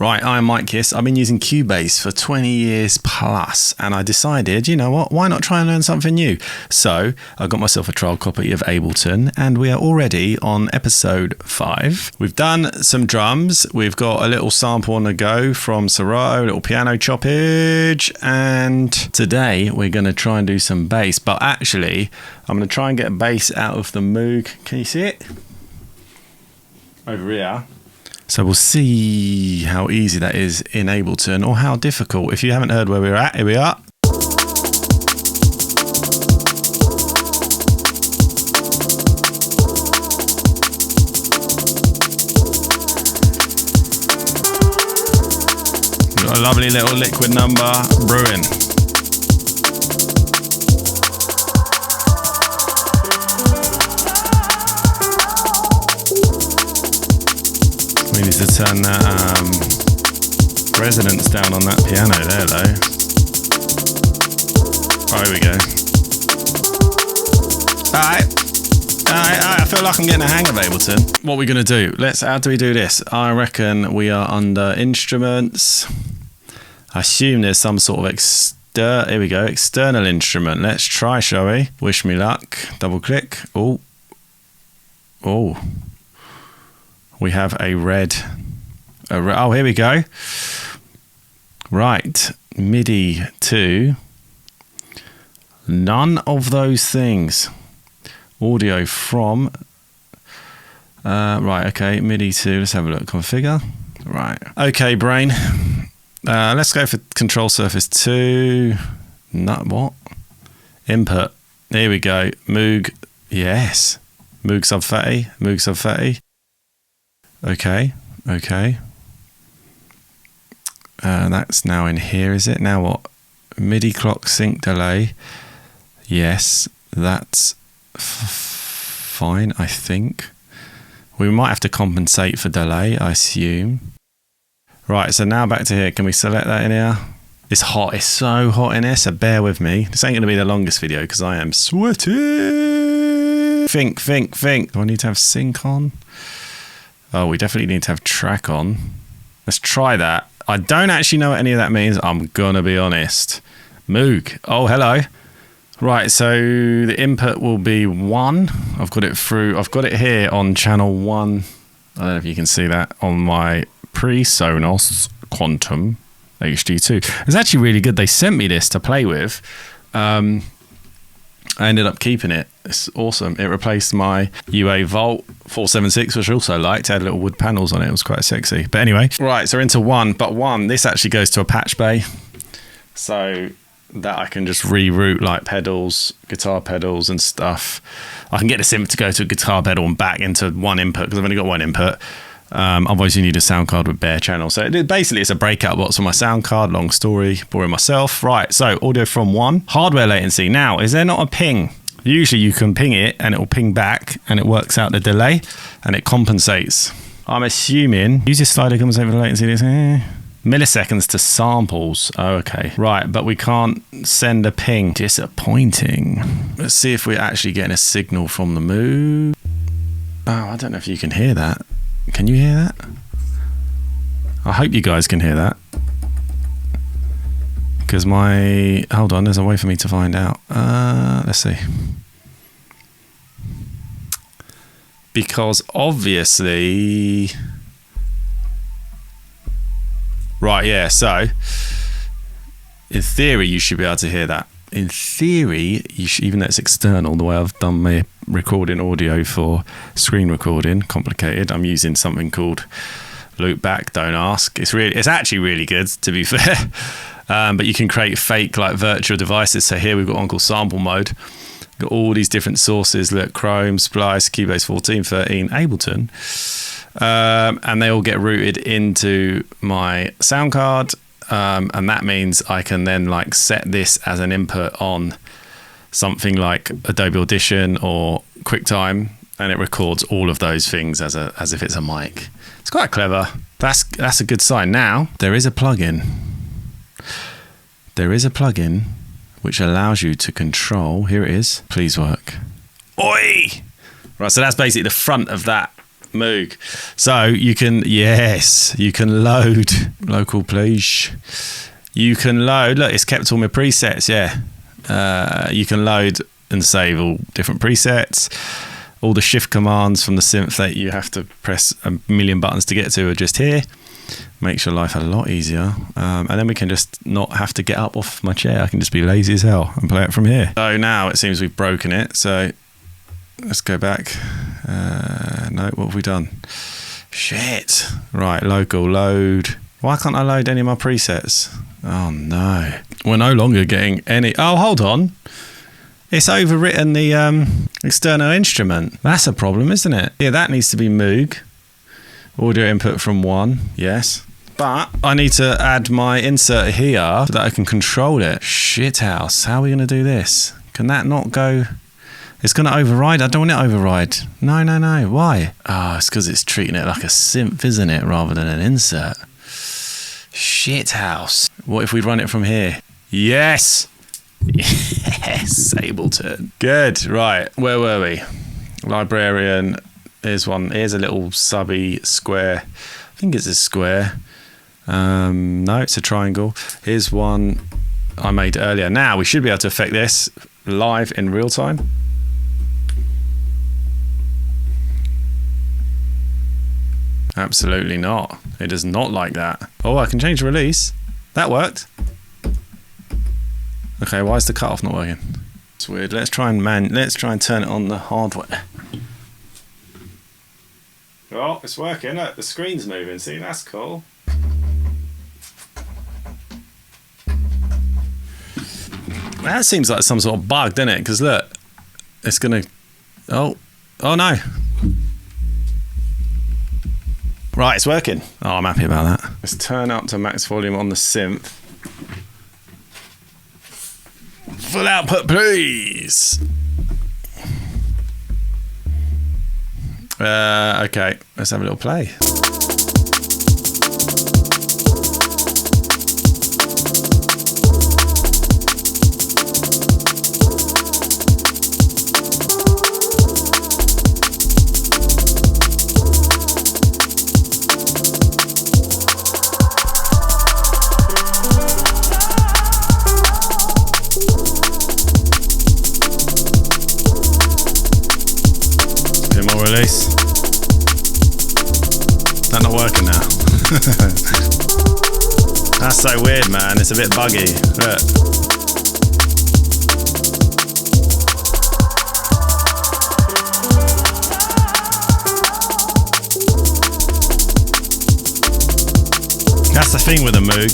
Right, I'm Mitekiss. I've been using Cubase for 20 years plus, and I decided, you know what, why not try and learn something new? So I got myself a trial copy of Ableton, and we are already on episode 5. We've done some drums. We've got a little sample on the go from Serato, a little piano choppage, and today we're going to try and do some bass. But actually, I'm going to try and get bass out of the Moog. Can you see it? Over here. So we'll see how easy that is in Ableton, or how difficult. If you haven't heard where we're at, here we are. We've got a lovely little liquid number brewing. We need to turn that resonance down on that piano there, though. Oh, here we go. Alright, I feel like I'm getting a hang of Ableton. What are we going to do? How do we do this? I reckon we are under instruments. I assume there's some sort of here we go, external instrument. Let's try, shall we? Wish me luck. Double click. Oh. We have a red. Oh, here we go. Right, MIDI to none of those things. Audio from. Right, okay, MIDI to. Let's have a look. Configure. Right. Okay, brain. Let's go for Control Surface 2. What? Input. Here we go. Moog. Yes. Moog sub 30. Moog sub 30. Okay. That's now in here, is it? Now what? MIDI clock sync delay. Yes, that's fine, I think. We might have to compensate for delay, I assume. Right, so now back to here. Can we select that in here? It's hot. It's so hot in here, so bear with me. This ain't going to be the longest video because I am sweating. Think. Do I need to have sync on? Oh, we definitely need to have track on. Let's try that. I don't actually know what any of that means. I'm gonna be honest. Moog. Oh, hello. Right, so the input will be 1. I've got it here on channel 1. I don't know if you can see that on my pre-Sonos Quantum HD2. It's actually really good. They sent me this to play with. I ended up keeping it. It's awesome. It replaced my UA Volt 476, which I also liked. It had little wood panels on it. It was quite sexy. But anyway, right, so we're into 1. But 1, this actually goes to a patch bay. So that I can just reroute like pedals, guitar pedals and stuff. I can get the synth to go to a guitar pedal and back into one input because I've only got one input. Otherwise you need a sound card with bare channels. So basically it's a breakout box on my sound card. Long story, boring myself. Right, so audio from 1. Hardware latency. Now, is there not a ping? Usually you can ping it and it will ping back and it works out the delay and it compensates. I'm assuming, use your slider to compensate for the latency. Milliseconds to samples. Oh, okay. Right, but we can't send a ping. Disappointing. Let's see if we're actually getting a signal from the Moog. Oh, I don't know if you can hear that. Can you hear that? I hope you guys can hear that. Because hold on, there's a way for me to find out. Let's see. Because obviously... Right, yeah, so... In theory, you should be able to hear that. In theory, you should, even though it's external, the way I've done my recording audio for screen recording, complicated. I'm using something called Loopback. Don't ask. It's actually really good, to be fair. But you can create fake like virtual devices. So here we've got one called sample mode. Got all these different sources. Look, Chrome, Splice, Cubase 14, 13, Ableton, and they all get routed into my sound card. And that means I can then like set this as an input on something like Adobe Audition or QuickTime, and it records all of those things as if it's a mic. It's quite clever. That's a good sign. Now there is a plugin. There is a plugin which allows you to control. Here it is. Please work. Oi! Right, so that's basically the front of that Moog. So you can, yes, you can load local, please. You can load, look, it's kept all my presets, yeah. You can load and save all different presets. All the shift commands from the synth that you have to press a million buttons to get to are just here. Makes your life a lot easier. And then we can just not have to get up off my chair. I can just be lazy as hell and play it from here. So now it seems we've broken it. So let's go back. No, what have we done? Shit. Right, local, load. Why can't I load any of my presets? Oh no. We're no longer getting any. Oh, hold on. It's overwritten the external instrument. That's a problem, isn't it? Yeah, that needs to be Moog. Audio input from 1, yes. But I need to add my insert here so that I can control it. Shithouse. How are we going to do this? Can that not go? It's going to override. I don't want it to override. No, no, no. Why? Oh, it's because it's treating it like a synth, isn't it? Rather than an insert. Shithouse. What if we run it from here? Yes. Yes, Ableton. Good. Right. Where were we? Librarian. Here's one. Here's a little subby square. I think it's a square. No, it's a triangle. Here's one I made earlier. Now we should be able to affect this live in real time. Absolutely not. It does not like that. Oh, I can change the release. That worked. Okay, why is the cutoff not working? It's weird. Let's try and turn it on the hardware. Oh, it's working. Look, the screen's moving. See, that's cool. That seems like some sort of bug, doesn't it? Because look, it's gonna. Oh no. Right, it's working. Oh, I'm happy about that. Let's turn up to max volume on the synth. Full output, please. Okay, let's have a little play. Release. That's not working now. That's so weird, man. It's a bit buggy. Look. That's the thing with a Moog.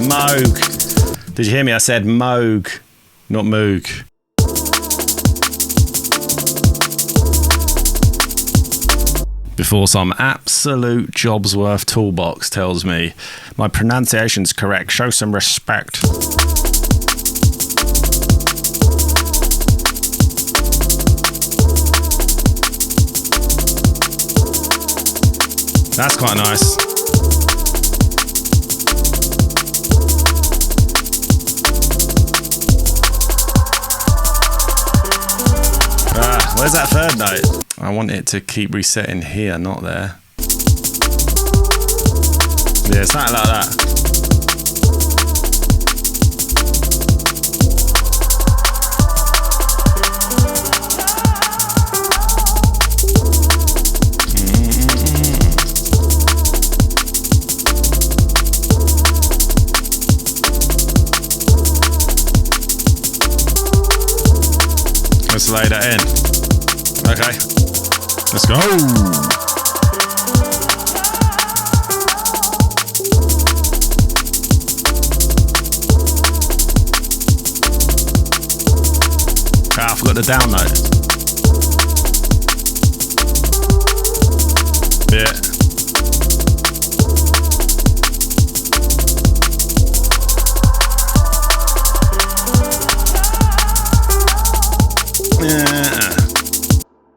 Moog. Did you hear me? I said Moog, not Moog. Before some absolute Jobsworth toolbox tells me my pronunciation's correct, show some respect. That's quite nice. Where's that third note? I want it to keep resetting here, not there. Yeah, something like that. Let's lay that in. Okay, let's go. I forgot the down note. Yeah.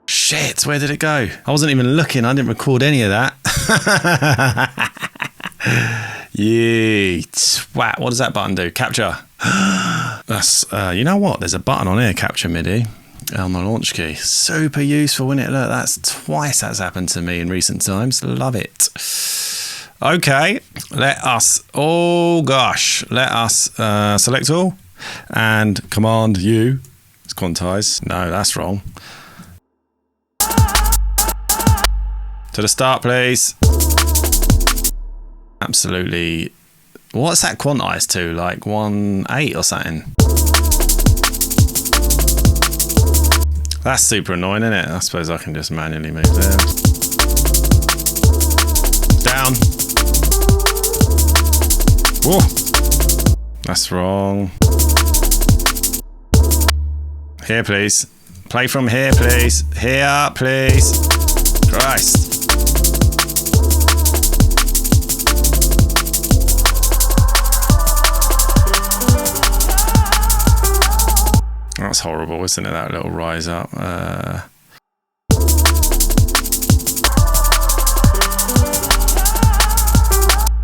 Shit, where did it go? I wasn't even looking. I didn't record any of that. Yee, twat. What does that button do? Capture. That's, you know what? There's a button on here, capture MIDI. on the launch key. Super useful, isn't it? Look, that's twice that's happened to me in recent times. Love it. Okay, let us select all and Command U. It's quantize. No, that's wrong. To the start, please. Absolutely. What's that quantized to? Like 1.8 or something? That's super annoying, isn't it? I suppose I can just manually move there. Down. Whoa. That's wrong. Here, please. Play from here, please. Here, please. Christ. That's horrible, isn't it? That little rise up.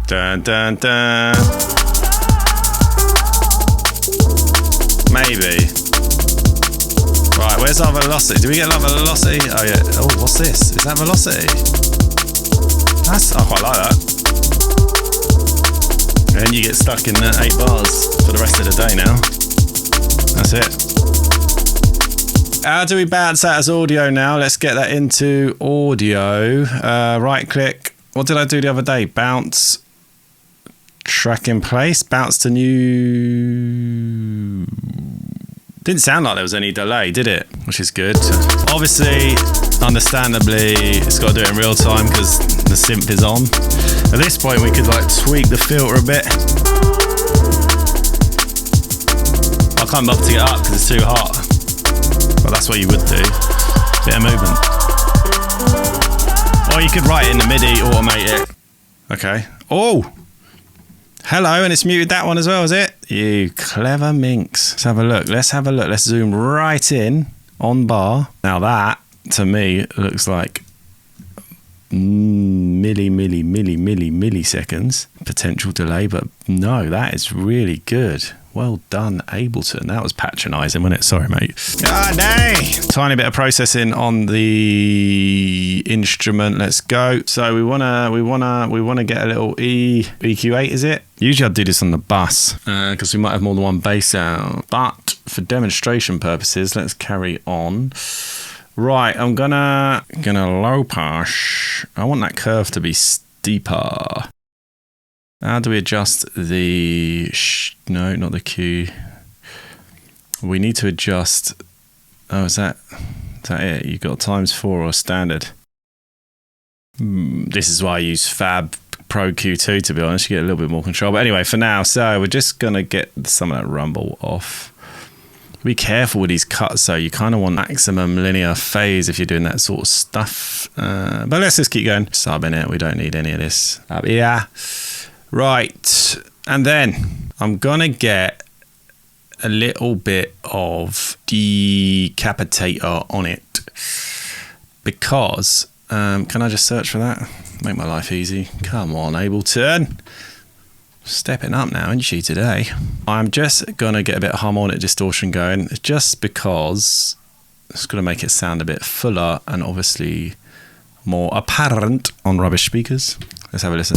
Dun dun dun. Maybe. Right, where's our velocity? Do we get like velocity? Oh yeah. Oh, what's this? Is that velocity? I quite like that. And then you get stuck in 8 bars for the rest of the day now. That's it. How do we bounce that as audio now? Let's get that into audio. Right click. What did I do the other day? Bounce. Track in place. Bounce to new. Didn't sound like there was any delay, did it? Which is good. Obviously, understandably, it's got to do it in real time because the synth is on. At this point, we could like tweak the filter a bit. I can't bother to get up because it's too hot. But that's what you would do. Bit of movement. Or you could write it in the MIDI, automate it. Okay. Oh! Hello, and it's muted that one as well, is it? You clever minx. Let's have a look. Let's have a look. Let's zoom right in on bar. Now that, to me, looks like milliseconds potential delay, but no, that is really good. Well done, Ableton. That was patronising, wasn't it? Sorry, mate. Ah, dang! Tiny bit of processing on the instrument. Let's go. So we wanna get a little EQ8, is it? Usually I'd do this on the bus because we might have more than one bass sound. But for demonstration purposes, let's carry on. Right, I'm gonna low pass. I want that curve to be steeper. How do we adjust the... no, not the Q. We need to adjust... Oh, is that it? You've got ×4 or standard. This is why I use Fab Pro Q2, to be honest. You get a little bit more control. But anyway, for now, so we're just going to get some of that rumble off. Be careful with these cuts, though. You kind of want maximum linear phase if you're doing that sort of stuff. But let's just keep going. Sub in it. We don't need any of this. Yeah. Right, and then I'm gonna get a little bit of decapitator on it because can I just search for that? Make my life easy. Come on, Ableton. Stepping up now, isn't she, today? I'm just gonna get a bit of harmonic distortion going just because it's gonna make it sound a bit fuller and obviously more apparent on rubbish speakers. Let's have a listen.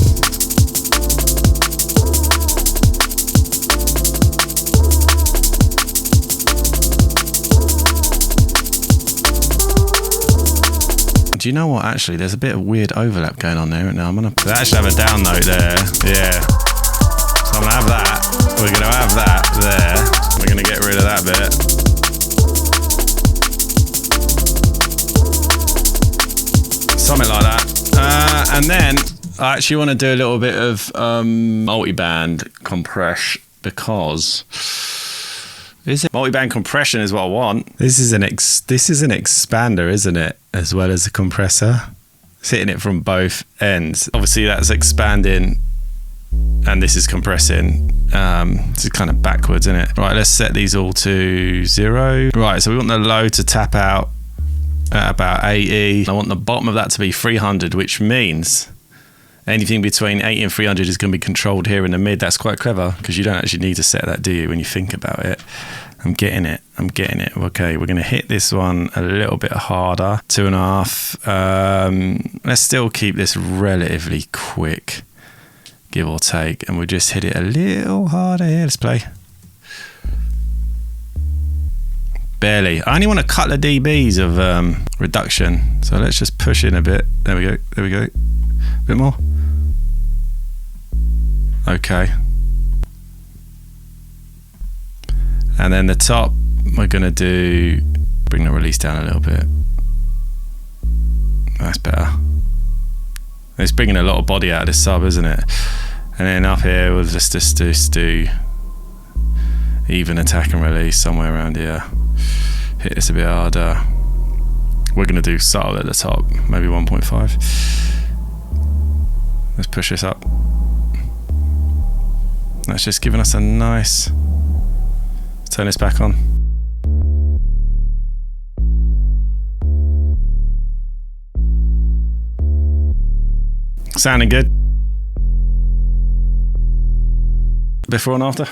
Do you know what? Actually, there's a bit of weird overlap going on there. Now I'm gonna actually have a down note there. Yeah. So I'm gonna have that. We're gonna have that there. We're gonna get rid of that bit. Something like that. And then I actually want to do a little bit of multi-band compress because. Is it multi-band compression is what I want. This is an expander, isn't it? As well as a compressor. It's hitting it from both ends. Obviously that's expanding and this is compressing. This is kind of backwards, isn't it? Right, let's set these all to 0. Right, so we want the low to tap out at about 80. I want the bottom of that to be 300, which means anything between 80 and 300 is going to be controlled here in the mid. That's quite clever because you don't actually need to set that, do you, when you think about it? I'm getting it. Okay, we're going to hit this one a little bit harder. 2.5. Let's still keep this relatively quick, give or take. And we'll just hit it a little harder here. Let's play. Barely. I only want a couple of dBs of reduction. So let's just push in a bit. There we go. A bit more. Okay. And then the top, we're going to bring the release down a little bit. That's better. It's bringing a lot of body out of this sub, isn't it? And then up here, we'll just do even attack and release somewhere around here. Hit this a bit harder. We're going to do subtle at the top, maybe 1.5. Let's push this up. That's just giving us a nice... Let's turn this back on. Sounding good. Before and after.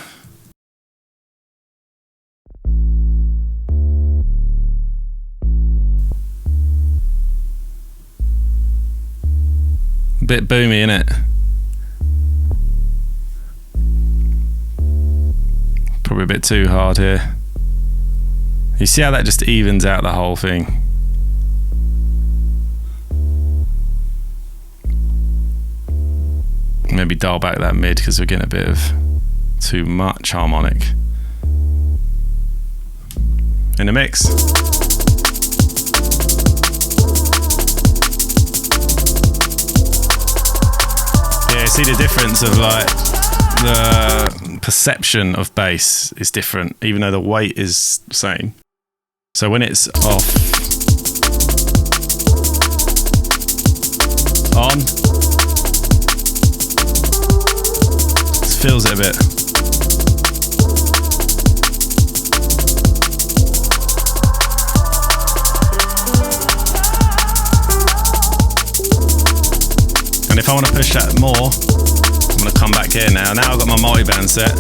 A bit boomy, innit? Probably a bit too hard here. You see how that just evens out the whole thing? Maybe dial back that mid because we're getting a bit of too much harmonic. In the mix. Yeah, see the difference of like the perception of bass is different, even though the weight is the same. So when it's off, on, it feels it a bit. And if I want to push that more, I'm going to come back here now. Now I've got my multiband set.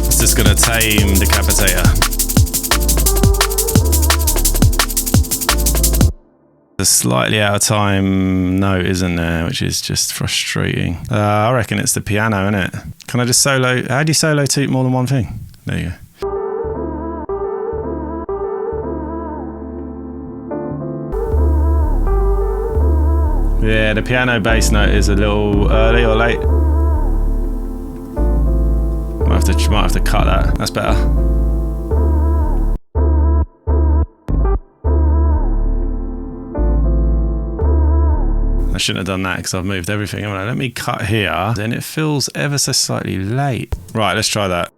It's just going to tame Decapitator. There's slightly out of time note, isn't there? Which is just frustrating. I reckon it's the piano, isn't it? Can I just solo? How do you solo toot more than one thing? There you go. Yeah, the piano bass note is a little early or late. Might have to cut that. That's better. I shouldn't have done that because I've moved everything. Let me cut here. Then it feels ever so slightly late. Right, let's try that.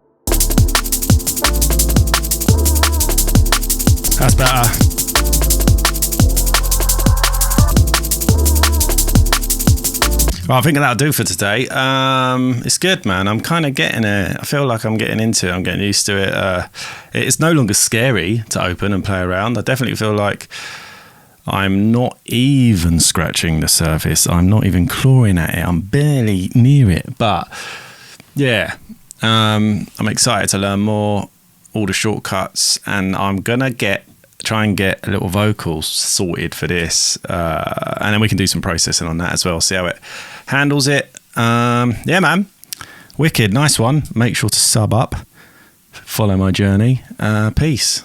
That's better. Well, I think that'll do for today. It's good, man. I'm kind of getting it. I feel like I'm getting into it. I'm getting used to it. It's no longer scary to open and play around. I definitely feel like I'm not even scratching the surface. I'm not even clawing at it. I'm barely near it. But yeah, I'm excited to learn more, all the shortcuts, and I'm gonna try and get a little vocals sorted for this, and then we can do some processing on that as well, see how it handles it. Yeah, man, wicked, nice one. Make sure to sub up, follow my journey. Peace.